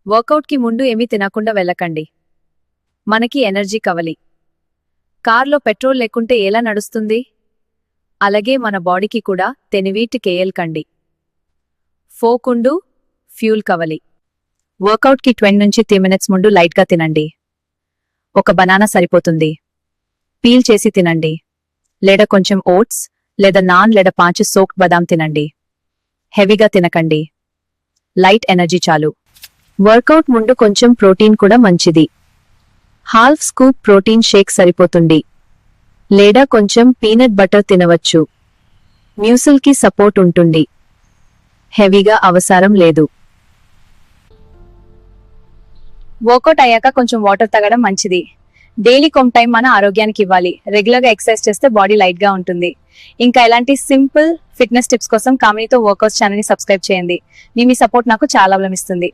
వర్కౌట్కి ముందు ఏమీ తినకుండా వెళ్ళకండి. మనకి ఎనర్జీ కావాలి. కార్లో పెట్రోల్ లేకుంటే ఎలా నడుస్తుంది? అలాగే మన బాడీకి కూడా తెలివిటేయకండి. ఫోకుండు ఫ్యూల్ కావాలి. వర్కౌట్కి 20 నుంచి 30 మినిట్స్ ముందు లైట్గా తినండి. ఒక బనానా సరిపోతుంది. పీల్ చేసి తినండి. లేదా కొంచెం ఓట్స్ లేదా నాన్ లేదా 5 సోక్డ్ బాదాం తినండి. హెవీగా తినకండి. లైట్ ఎనర్జీ చాలు. వర్కౌట్ ముందు కొంచెం ప్రోటీన్ కూడా మంచిది. హాఫ్ స్కూప్ ప్రోటీన్ షేక్ సరిపోతుంది. లేదా కొంచెం పీనట్ బటర్ తినవచ్చు. మ్యూసిల్కి సపోర్ట్ ఉంటుంది. హెవీగా అవసరం లేదు. వర్కౌట్ అయ్యాక కొంచెం వాటర్ తాగడం మంచిది. డైలీ కొంత టైం మన ఆరోగ్యానికి ఇవ్వాలి. రెగ్యులర్గా ఎక్సర్సైజ్ చేస్తే బాడీ లైట్ గా ఉంటుంది. ఇంకా ఇలాంటి సింపుల్ ఫిట్నెస్ టిప్స్ కోసం కామినీతో వర్కౌట్స్ ఛానల్ ని సబ్స్క్రైబ్ చేయండి. మీ సపోర్ట్ నాకు చాలా బలమిస్తుంది.